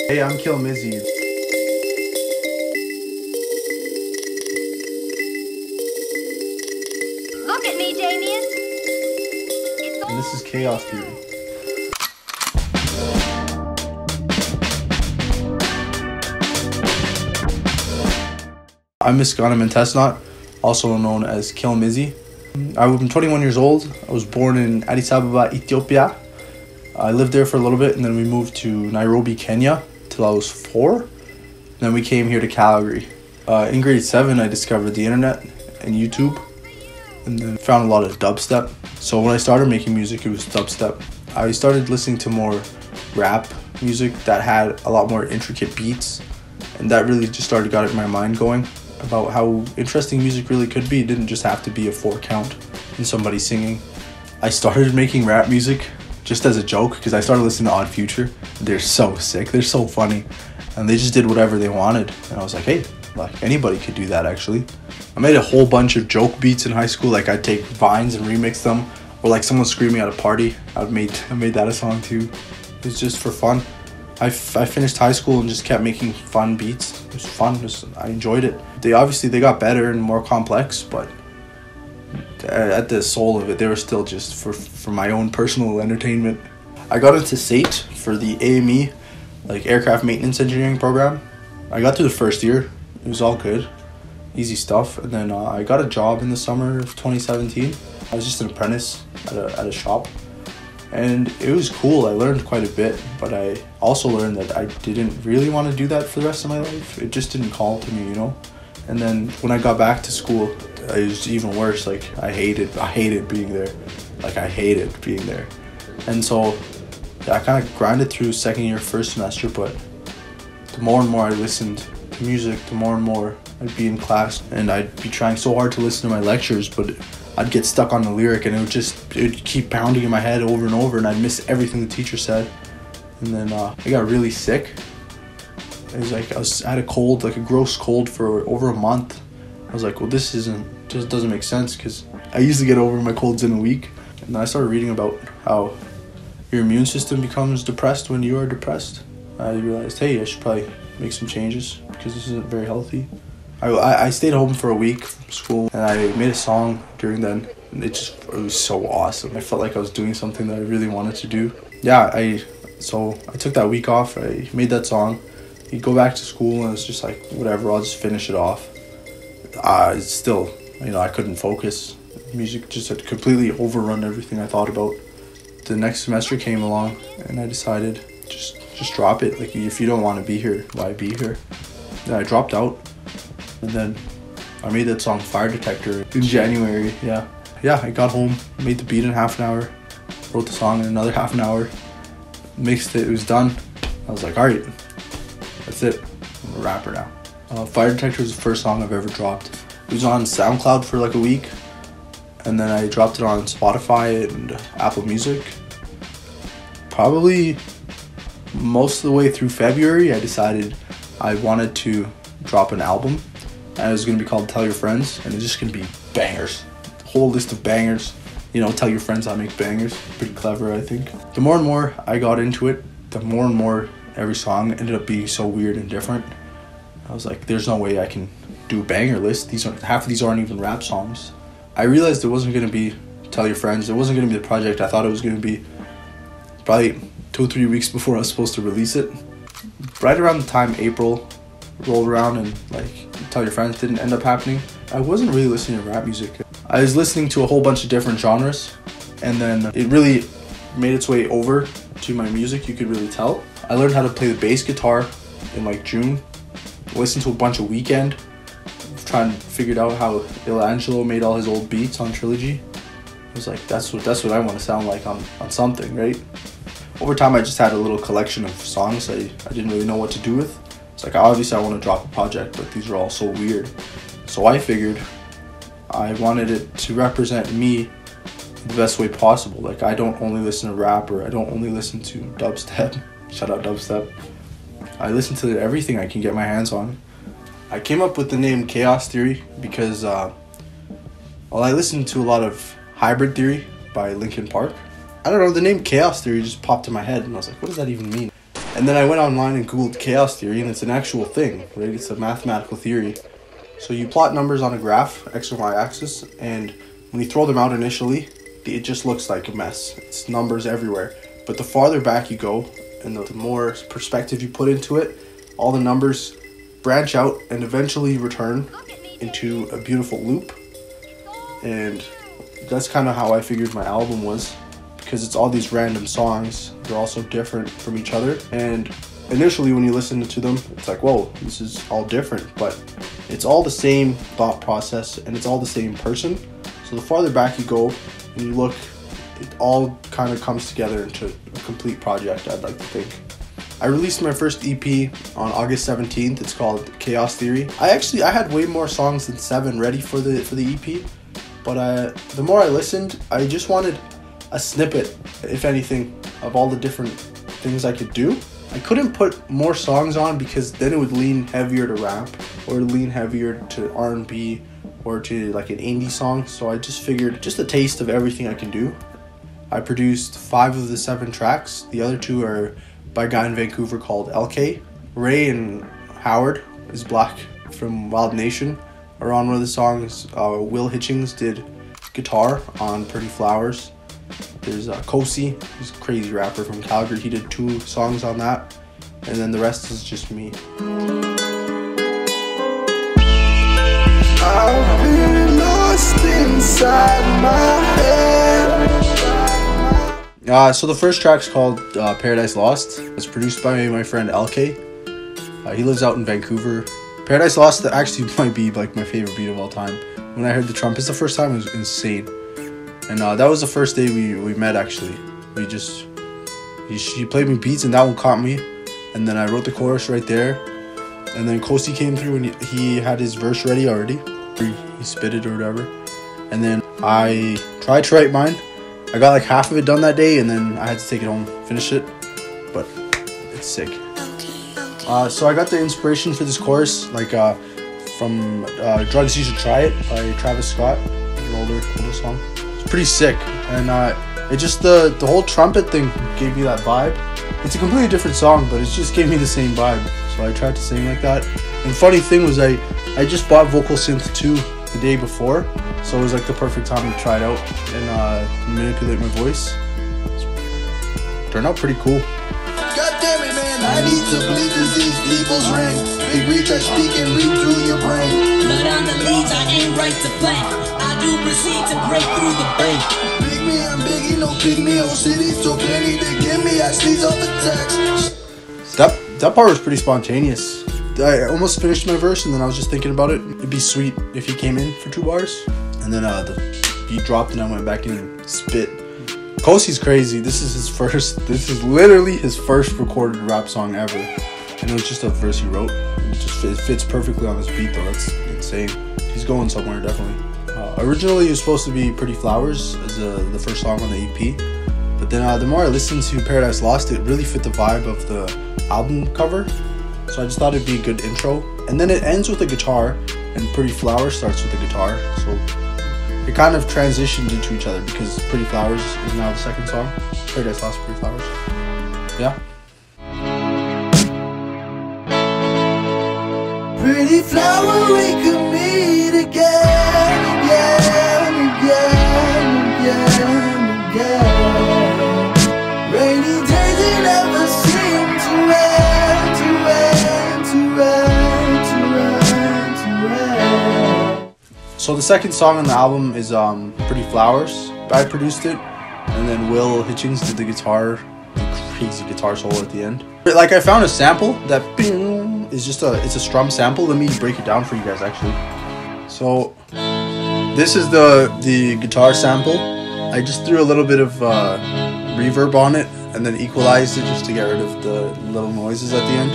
Hey, I'm Killmizzy. Look at me, Damien. And this is Chaos Theory. I'm Misgana Mentesonot, also known as Killmizzy. I'm 21 years old. I was born in Addis Ababa, Ethiopia. I lived there for a little bit, and then we moved to Nairobi, Kenya, till I was 4. Then we came here to Calgary. In grade 7, I discovered the internet and YouTube, and then found a lot of dubstep. So when I started making music, it was dubstep. I started listening to more rap music that had a lot more intricate beats, and that really just got my mind going about how interesting music really could be. It didn't just have to be a 4 count and somebody singing. I started making rap music just as a joke because I started listening to Odd Future. They're so sick, they're so funny, and they just did whatever they wanted. And I was like, hey, like anybody could do that actually. I made a whole bunch of joke beats in high school. Like I'd take vines and remix them, or like someone screaming at a party. I made that a song too. It was just for fun. I finished high school and just kept making fun beats. It was fun. I enjoyed it. They got better and more complex, but at the soul of it, they were still just for my own personal entertainment. I got into SATE for the A.m.e., like aircraft maintenance engineering program. I got through the first year. It was all good, easy stuff. And then I got a job in the summer of 2017. I was just an apprentice at a shop. And it was cool. I learned quite a bit, but I also learned that I didn't really want to do that for the rest of my life. It just didn't call to me, you know? And then when I got back to school, it was even worse. Like I hated being there. And so I kind of grinded through second year, first semester, but the more and more I listened to music, the more and more I'd be in class, and I'd be trying so hard to listen to my lectures, but I'd get stuck on the lyric, and it would keep pounding in my head over and over, and I'd miss everything the teacher said. And then I got really sick. It was like I had a cold, like a gross cold for over a month. I was like, well, this just doesn't make sense, because I usually get over my colds in a week. And then I started reading about how your immune system becomes depressed when you are depressed. I realized, hey, I should probably make some changes because this isn't very healthy. I stayed home for a week from school, and I made a song during then. And it was so awesome. I felt like I was doing something that I really wanted to do. Yeah, so I took that week off. I made that song. He'd go back to school, and it's just like, whatever, I'll just finish it off. It's still, I couldn't focus. Music just had completely overrun everything I thought about. The next semester came along, and I decided, just drop it. Like, if you don't want to be here, why be here? Then I dropped out, and then I made that song Fire Detector in January. Yeah, I got home, made the beat in half an hour, wrote the song in another half an hour, mixed it was done. I was like, alright, that's it, I'm a rapper now. Fire Detector was the first song I've ever dropped. It was on SoundCloud for like a week, and then I dropped it on Spotify and Apple Music. Probably most of the way through February, I decided I wanted to drop an album, and it was going to be called Tell Your Friends, and it's just going to be bangers. A whole list of bangers. Tell your friends I make bangers. Pretty clever, I think. The more and more I got into it, the more and more every song ended up being so weird and different. I was like, there's no way I can do a banger list. Half of these aren't even rap songs. I realized it wasn't going to be Tell Your Friends. It wasn't going to be the project I thought it was going to be. Probably 2 or 3 weeks before I was supposed to release it. Right around the time April rolled around and like Tell Your Friends didn't end up happening, I wasn't really listening to rap music. I was listening to a whole bunch of different genres, and then it really made its way over to my music, you could really tell. I learned how to play the bass guitar in like June. Listened to a bunch of Weekend, trying to figure out how Angelo made all his old beats on Trilogy. I was like, that's what I want to sound like on something, right? Over time, I just had a little collection of songs I didn't really know what to do with. It's like, obviously I want to drop a project, but these are all so weird. So I figured I wanted it to represent me the best way possible. Like, I don't only listen to rap, or I don't only listen to dubstep. Shout out dubstep. I listen to everything I can get my hands on. I came up with the name Chaos Theory because I listened to a lot of Hybrid Theory by Linkin Park. I don't know, the name Chaos Theory just popped in my head, and I was like, what does that even mean? And then I went online and Googled chaos theory, and it's an actual thing, right? It's a mathematical theory. So you plot numbers on a graph, x and y axis, and when you throw them out initially, it just looks like a mess. It's numbers everywhere. But the farther back you go, and the more perspective you put into it, all the numbers branch out and eventually return into a beautiful loop. And that's kind of how I figured my album was, because it's all these random songs. They're all so different from each other, and initially when you listen to them, it's like, whoa, this is all different, but it's all the same thought process and it's all the same person. So the farther back you go and you look, it all kind of comes together into a complete project, I'd like to think. I released my first EP on August 17th. It's called Chaos Theory. I had way more songs than 7 ready for the EP, but the more I listened, I just wanted a snippet, if anything, of all the different things I could do. I couldn't put more songs on because then it would lean heavier to rap, or lean heavier to R&B, or to like an indie song. So I just figured just a taste of everything I can do. I produced 5 of the 7 tracks. The other 2 are by a guy in Vancouver called a.k.a. Ray and Howard, Isblack from Wild Nation, are on one of the songs. Will Hitchings did guitar on Pretty Flowers. There's Kosii, he's a crazy rapper from Calgary. He did 2 songs on that. And then the rest is just me. I've been lost inside my head. So the first track's called Paradise Lost. It's produced by my friend a.k.a. He lives out in Vancouver. Paradise Lost actually might be like my favorite beat of all time. When I heard the trumpets the first time, it was insane. And that was the first day we met, actually. She played me beats and that one caught me. And then I wrote the chorus right there. And then Kosii came through and he had his verse ready already. He spit it or whatever. And then I tried to write mine. I got like half of it done that day and then I had to take it home, finish it. But it's sick. So I got the inspiration for this chorus from Drugs You Should Try It by Travis Scott. An older song. Pretty sick, and it just the whole trumpet thing gave me that vibe. It's a completely different song, but it just gave me the same vibe, so I tried to sing like that. And the funny thing was I just bought Vocal Synth 2 the day before, so it was like the perfect time to try it out and manipulate my voice. It turned out pretty cool. God damn it, man, I need to believe these people's ring. Big retouch speaking, read through your brain. Blood on the leads, I ain't right to play. I do proceed to break through the bank. Big me, I'm biggie, no pick me, old city, so plenty to give me, I sneeze off the text. That part was pretty spontaneous. I almost finished my verse and then I was just thinking about it. It'd be sweet if he came in for 2 bars. And then the beat dropped and I went back in and spit. Kosii's crazy. This is literally his first recorded rap song ever. And it was just a verse he wrote. It fits perfectly on this beat though. That's insane. He's going somewhere, definitely. Originally it was supposed to be Pretty Flowers as the first song on the EP. But then the more I listened to Paradise Lost, it really fit the vibe of the album cover. So I just thought it'd be a good intro. And then it ends with a guitar, and Pretty Flowers starts with a guitar. So it kind of transitioned into each other because Pretty Flowers is now the second song. Paradise Lost, Pretty Flowers. Yeah. Pretty flower, we could meet again, again. Rainy days, they never seem to end. So the second song on the album is Pretty Flowers. I produced it, and then Will Hitchings did the guitar, the crazy guitar solo at the end. Like I found a sample that is just it's a strum sample. Let me break it down for you guys actually. So this is the guitar sample. I just threw a little bit of reverb on it and then equalized it just to get rid of the little noises at the end.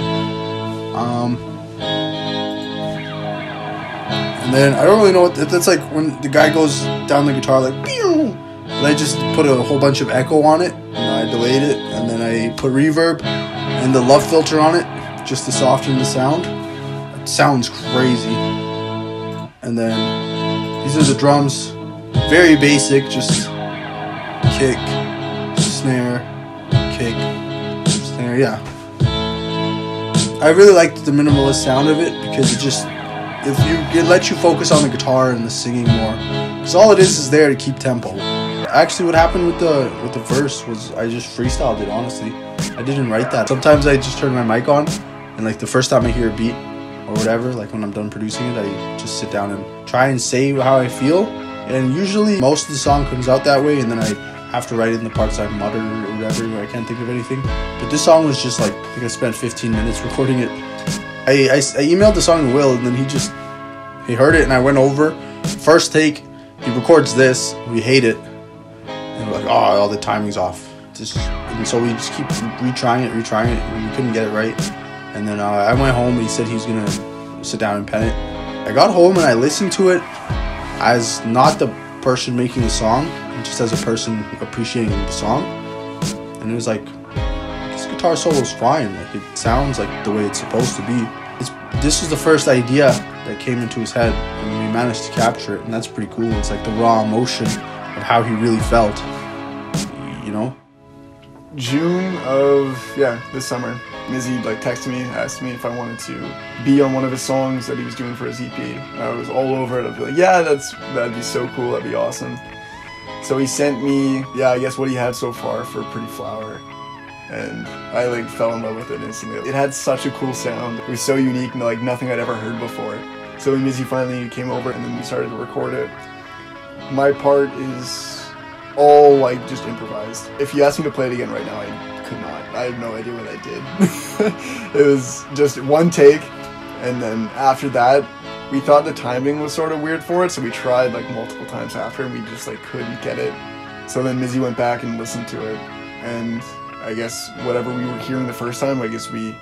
And then I don't really know what that's like when the guy goes down the guitar like pew. And I just put a whole bunch of echo on it and I delayed it, and then I put reverb and the love filter on it just to soften the sound. It sounds crazy. And then these are the drums. Very basic, just kick, snare, kick, snare, yeah. I really liked the minimalist sound of it because it lets you focus on the guitar and the singing more. Because all it is there to keep tempo. Actually, what happened with the verse was I just freestyled it, honestly. I didn't write that. Sometimes I just turn my mic on, and like the first time I hear a beat or whatever, like when I'm done producing it, I just sit down and try and say how I feel. And usually most of the song comes out that way, and then I have to write in the parts I mutter or whatever where I can't think of anything. But this song was just like, I think I spent 15 minutes recording it. I emailed the song to Will, and then he heard it, and I went over. First take, he records this, we hate it. And we're like, oh, all the timing's off. And so we just keep retrying it, and we couldn't get it right. And then I went home, and he said he was going to sit down and pen it. I got home, and I listened to it as not the person making the song, just as a person appreciating the song. And it was like, this guitar solo is fine. Like, it sounds like the way it's supposed to be. This was the first idea that came into his head, and we managed to capture it, and that's pretty cool. It's like the raw emotion of how he really felt, you know? June of, this summer, Mizzy like texted me, asked me if I wanted to be on one of his songs that he was doing for his EP. I was all over it. I'd be like, yeah, that'd be so cool, that'd be awesome. So he sent me, I guess what he had so far for Pretty Flower. And I like fell in love with it instantly. It had such a cool sound. It was so unique and like nothing I'd ever heard before. So when Mizzy finally came over and then we started to record it, my part is all like just improvised. If you asked me to play it again right now, I could not. I have no idea what I did. It was just one take, and then after that, we thought the timing was sort of weird for it, so we tried like multiple times after, and we just like couldn't get it. So then Mizzy went back and listened to it, and I guess whatever we were hearing the first time, I guess we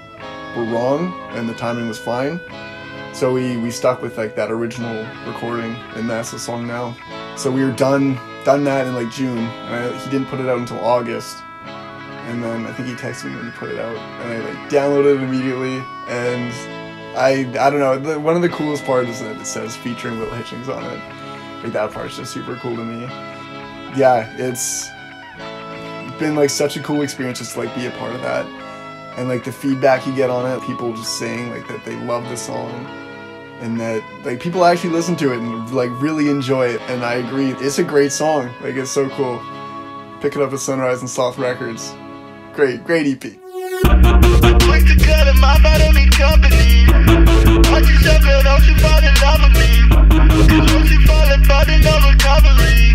were wrong, and the timing was fine. So we stuck with like that original recording, and that's the song now. So we were done that in like June, and he didn't put it out until August. And then I think he texted me when he put it out, and I like downloaded it immediately. And I don't know, one of the coolest parts is that it says featuring Will Hitchings on it. Like that part's just super cool to me. Yeah, it's been like such a cool experience just to like be a part of that. And like the feedback you get on it, people just saying like that they love the song, and that like people actually listen to it and like really enjoy it. And I agree, it's a great song. Like it's so cool. Pick it up at Sunrise and Soft Records. Great EP. Quick to cut him off, I don't need company. Watch yourself, girl, don't you fall in love with me. Cause once you fall apart, there's no recovery.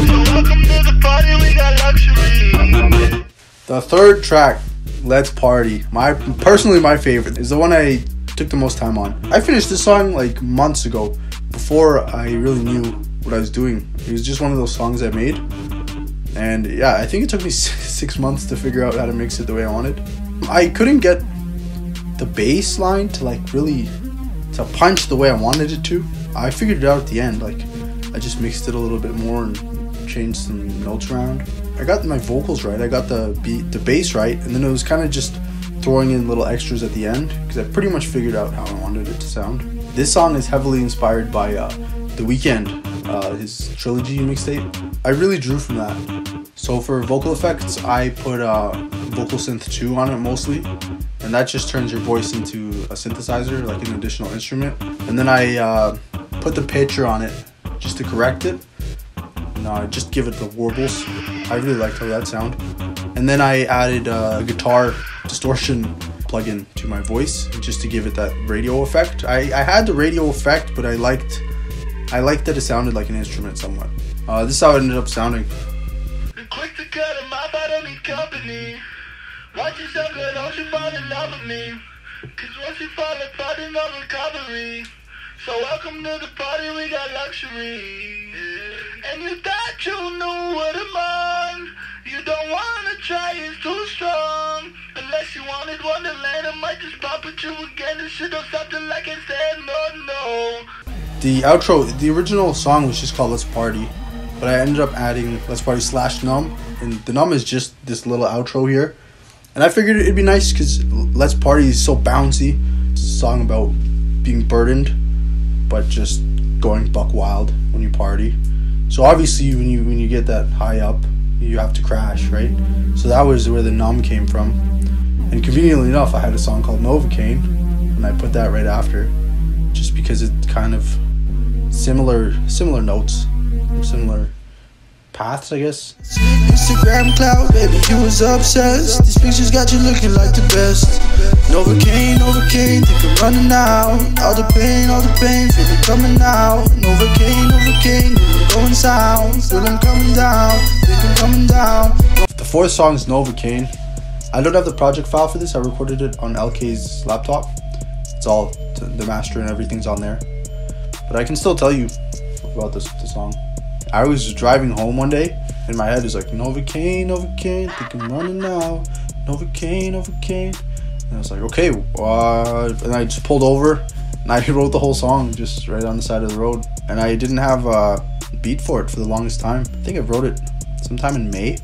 So welcome to the party, we got luxury. The third track, Let's Party, personally my favorite, is the one I took the most time on. I finished this song like months ago, before I really knew what I was doing. It was just one of those songs I made. And yeah, I think it took me 6 months to figure out how to mix it the way I wanted. I couldn't get the bass line to like really to punch the way I wanted it to. I figured it out at the end. Like I just mixed it a little bit more and changed some notes around. I got my vocals right. I got the bass right, and then it was kind of just throwing in little extras at the end because I pretty much figured out how I wanted it to sound. This song is heavily inspired by The Weeknd, his Trilogy mixtape. I really drew from that. So for vocal effects, I put Vocal Synth 2 on it mostly, and that just turns your voice into a synthesizer, like an additional instrument. And then I put the pitcher on it just to correct it, and just give it the warbles. I really liked how that sounded. And then I added a guitar distortion plugin to my voice just to give it that radio effect. I had the radio effect, but I liked that it sounded like an instrument somewhat. This is how it ended up sounding. Quick to cut him off, I don't need company. Watch yourself, girl, don't you fall in love with me. Cause once you fall apart, there's no recovery. So welcome to the party, we got luxury. And you thought you knew what I'm on. You don't wanna try, it's too strong. Unless you wanted Wonderland, I might just pop at you again. This shit or something like I said, no. The outro, the original song was just called Let's Party, but I ended up adding Let's Party /Numb, and the Numb is just this little outro here. And I figured it'd be nice because Let's Party is so bouncy. It's a song about being burdened, but just going buck wild when you party. So obviously when you get that high up, you have to crash, right? So that was where the Numb came from. And conveniently enough, I had a song called Novocaine, and I put that right after, just because it's kind of similar notes, similar paths, I guess. Instagram cloud, baby, you was obsessed. These pictures got you looking like the best. Novocaine, Novocaine, think I'm running out. All the pain, feel it coming out. Novocaine, going south. Feel I'm coming down, think I'm coming down. The fourth song is Novocaine. I don't have the project file for this. I recorded it on LK's laptop. It's all, the master and everything's on there. But I can still tell you about this song. I was driving home one day, and my head is like, Novocaine, Novocaine, think I'm running now. Novocaine, Novocaine. And I was like, okay. And I just pulled over, and I wrote the whole song just right on the side of the road. And I didn't have a beat for it for the longest time. I think I wrote it sometime in May.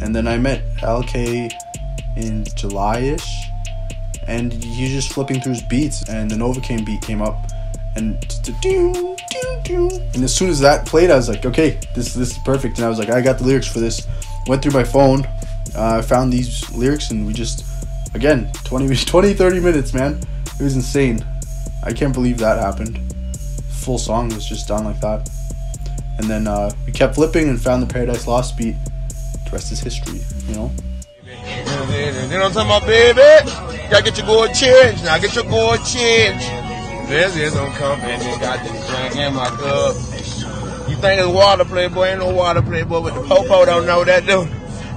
And then I met LK in July-ish, and he was just flipping through his beats, and the Novocaine beat came up, and as soon as that played, I was like, okay, this is perfect. And I was like, I got the lyrics for this. Went through my phone, found these lyrics, and we just, again, 30 minutes, man. It was insane. I can't believe that happened. Full song was just done like that. And then we kept flipping and found the Paradise Lost beat. The rest is history, you know? You know what I'm talking about, baby? Gotta get your gold change. Now get your gold change. There's don't come and you got this drink in my cup. You think it's water, playboy? Ain't no water, playboy. But the popo don't know that, dude.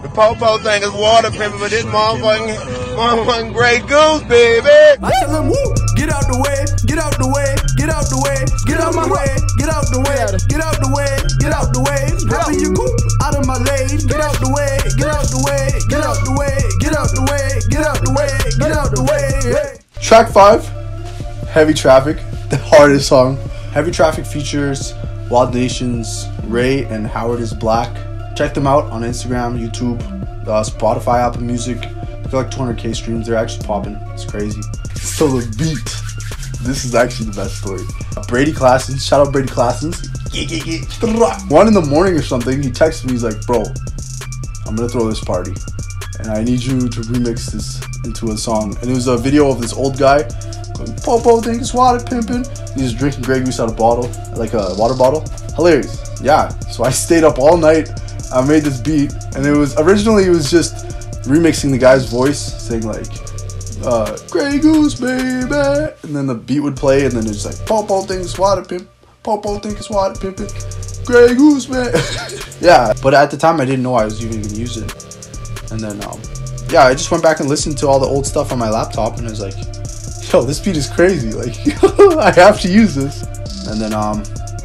The popo think it's water, playboy, but this motherfucking Grey Goose, baby. I tell them, woo, get out the way, get out the way, get out the way, get out my way, get out the way, get out the way, get out the way. Having you go out of my lane, get out the way, get out the way, get out the way, get out the way, get out the way, get out the way. Track 5. Heavy Traffic, the hardest song. Heavy Traffic features Wild Nations, Ray, and Howard Isblack. Check them out on Instagram, YouTube, Spotify, Apple Music. They've got like 200k streams. They're actually popping. It's crazy. So the beat. This is actually the best story. Brady Classens, shout out Brady Classens. 1 in the morning or something, he texted me. He's like, bro, I'm gonna throw this party, and I need you to remix this into a song. And it was a video of this old guy going, Popo think it's water pimping. He's drinking Grey Goose out of a bottle, like a water bottle. Hilarious. Yeah. So I stayed up all night. I made this beat, and it was just remixing the guy's voice, saying like, Grey Goose, baby. And then the beat would play, and then it's like, Popo think it's water pimp. Popo think it's water pimping. Grey Goose, man. Yeah. But at the time, I didn't know I was even gonna use it. And then, yeah, I just went back and listened to all the old stuff on my laptop, and I was like, yo, this beat is crazy. Like, I have to use this. And then,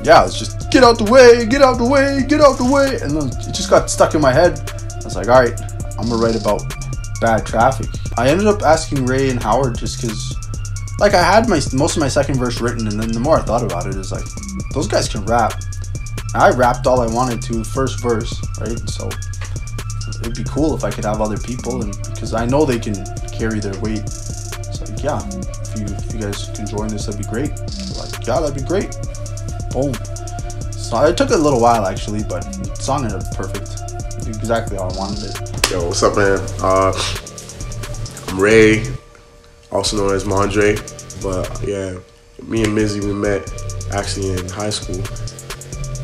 yeah, it's just get out the way, get out the way, get out the way. And then it just got stuck in my head. I was like, all right, I'm gonna write about bad traffic. I ended up asking Ray and Howard just because, like, I had most of my second verse written, and then the more I thought about it, is like, those guys can rap. I rapped all I wanted to first verse, right? So it'd be cool if I could have other people, and because I know they can carry their weight. It's like, yeah, if you guys can join this, that'd be great. Like, yeah, that'd be great. Boom. So it took a little while actually, but the song ended up perfect. Exactly how I wanted it. Yo, what's up, man? I'm Ray, also known as Mondre. But yeah, me and Mizzy, we met actually in high school,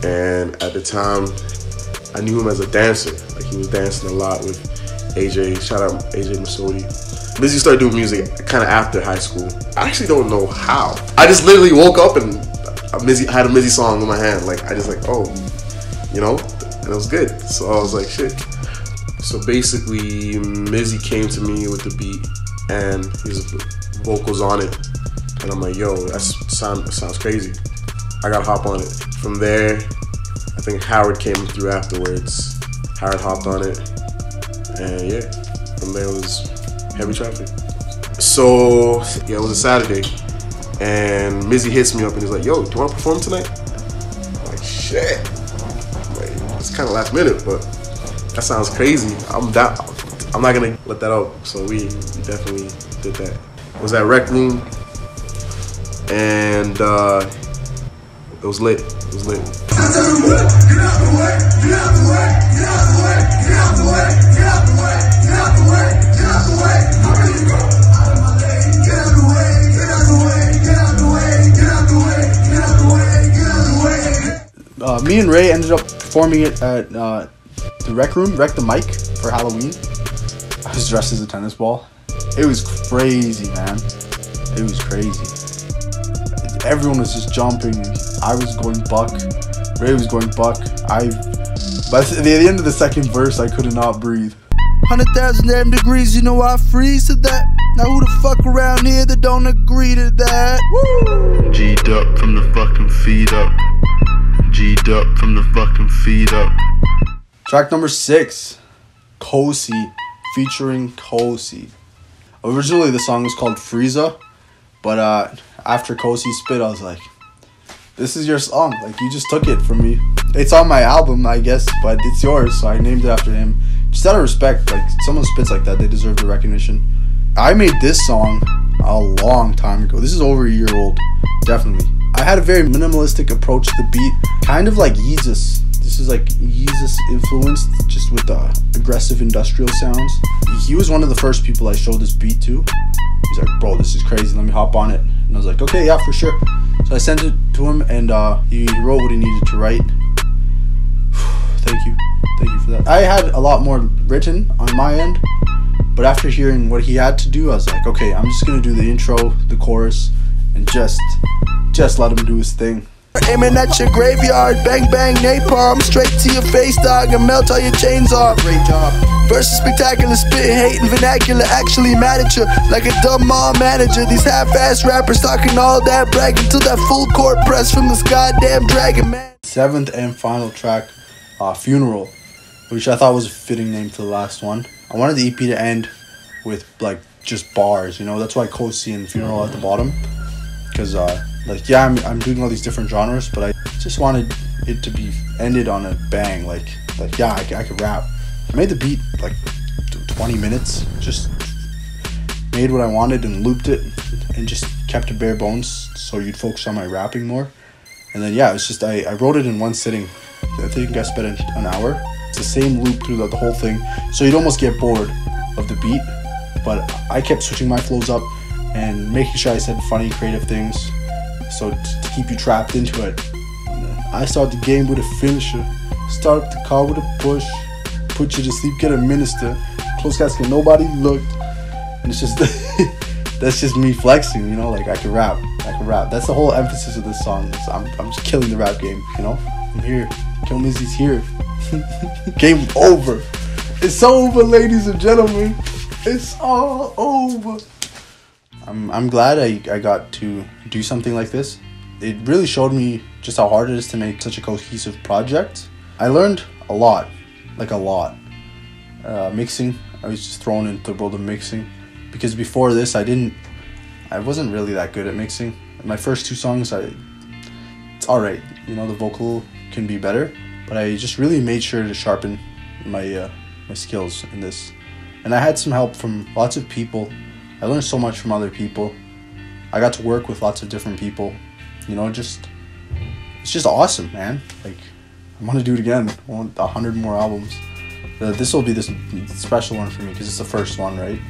and at the time, I knew him as a dancer. Like, he was dancing a lot with AJ. Shout out AJ Masodi. Mizzy started doing music kind of after high school. I actually don't know how. I just literally woke up and I had a Mizzy song in my hand. Like, I just like, oh, you know, and it was good. So I was like, shit. So basically, Mizzy came to me with the beat and his vocals on it, and I'm like, yo, that sounds crazy. I gotta hop on it. From there, I think Howard came through afterwards. Howard hopped on it, and yeah, from there it was Heavy Traffic. So yeah, it was a Saturday, and Mizzy hits me up and he's like, yo, do you want to perform tonight? I'm like, shit. Like, it's kind of last minute, but that sounds crazy. I'm down. I'm not gonna let that out. So we definitely did that. It was at Rec Room, and it was lit. It was lit. Get out the way, get out the way, get out the way, get out the way, get out the way, get out the way, get out the way, get out the way. Me and Ray ended up performing it at the Rec Room, Rec the Mic, for Halloween. I was dressed as a tennis ball. It was crazy, man. It was crazy. Everyone was just jumping. I was going buck. Ray was going buck. By the end of the second verse, I could not breathe. 100,000 damn degrees, you know I freeze to that. Now who the fuck around here that don't agree to that? Woo! G'd up from the fucking feet up. G'd up from the fucking feet up. Track number 6, Kosii, featuring Kosii. Originally the song was called Frieza, but after Kosii spit, I was like, this is your song, like you just took it from me. It's on my album, I guess, but it's yours, so I named it after him. Just out of respect, like someone spits like that, they deserve the recognition. I made this song a long time ago. This is over a year old, definitely. I had a very minimalistic approach to the beat, kind of like Yeezus. This is like Yeezus influenced, just with aggressive industrial sounds. He was one of the first people I showed this beat to. He's like, bro, this is crazy, let me hop on it. And I was like, okay, yeah, for sure. So I sent it to him, and he wrote what he needed to write. Thank you for that. I had a lot more written on my end, but after hearing what he had to do, I was like, okay, I'm just gonna do the intro, the chorus, and just let him do his thing. Aiming at your graveyard, bang bang napalm, straight to your face, dog, and melt all your chains off. Great job. Versus spectacular, spitting hate and vernacular, actually mad at you like a dumb mall manager. These half-ass rappers talking all that bragging till that full court press from this goddamn dragon, man. 7th and final track, Funeral, which I thought was a fitting name for the last one. I wanted the EP to end with like just bars, you know. That's why Kosii and Funeral at the bottom, because like, yeah, I'm doing all these different genres, but I just wanted it to be ended on a bang. Like yeah, I could rap. I made the beat like 20 minutes, just made what I wanted and looped it and just kept it bare bones so you'd focus on my rapping more. And then yeah, it's just I wrote it in one sitting. I think I spent an hour. It's the same loop throughout the whole thing, so you'd almost get bored of the beat, but I kept switching my flows up and making sure I said funny, creative things, so to keep you trapped into it. I start the game with a finisher, start up the car with a push, put you to sleep, get a minister, close casket, nobody looked, and it's just that's just me flexing, you know, like I can rap. That's the whole emphasis of this song. I'm just killing the rap game, you know. I'm here, Killmizzy's here. Game over. It's over, ladies and gentlemen. It's all over. I'm glad I got to do something like this. It really showed me just how hard it is to make such a cohesive project. I learned a lot, like a lot. Mixing, I was just thrown into the world of mixing, because before this I wasn't really that good at mixing. My first 2 songs, it's alright, you know, the vocal can be better, but I just really made sure to sharpen my skills in this. And I had some help from lots of people. I learned so much from other people. I got to work with lots of different people. You know, it's just awesome, man. Like, I want to do it again. I want 100 more albums. This will be this special one for me because it's the first one, right?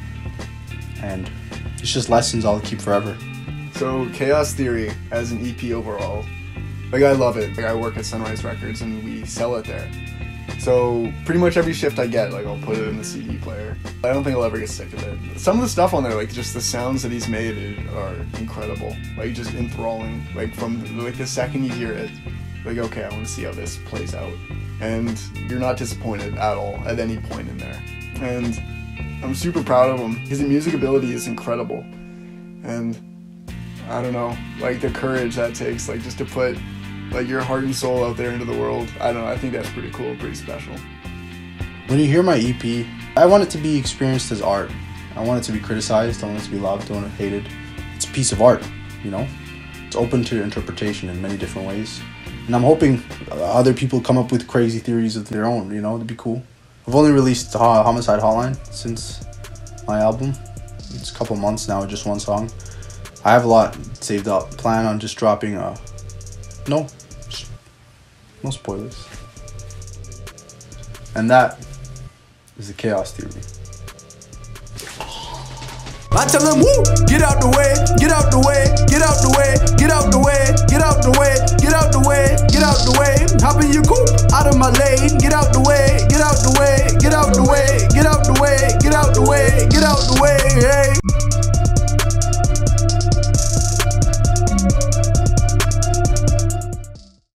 And it's just lessons I'll keep forever. So Chaos Theory as an EP overall, like I love it. Like I work at Sunrise Records and we sell it there. So pretty much every shift I get, like I'll put it in the CD player. I don't think I'll ever get sick of it. Some of the stuff on there, like just the sounds that he's made are incredible. Like just enthralling. Like from like the second you hear it, like okay, I want to see how this plays out. And you're not disappointed at all at any point in there. And I'm super proud of him. His music ability is incredible. And I don't know, like the courage that takes, like just to put like your heart and soul out there into the world. I don't know, I think that's pretty cool, pretty special. When you hear my EP, I want it to be experienced as art. I want it to be criticized, I want it to be loved, I want it hated. It's a piece of art, you know? It's open to interpretation in many different ways. And I'm hoping other people come up with crazy theories of their own, you know, it'd be cool. I've only released Homicide Hotline since my album. It's a couple months now, just one song. I have a lot saved up. Plan on just dropping no spoilers. And that is the Chaos Theory. I tell them, woo, get out the way, get out the way, get out the way, get out the way, get out the way, get out the way, get out the way. Hop in your hey, hey.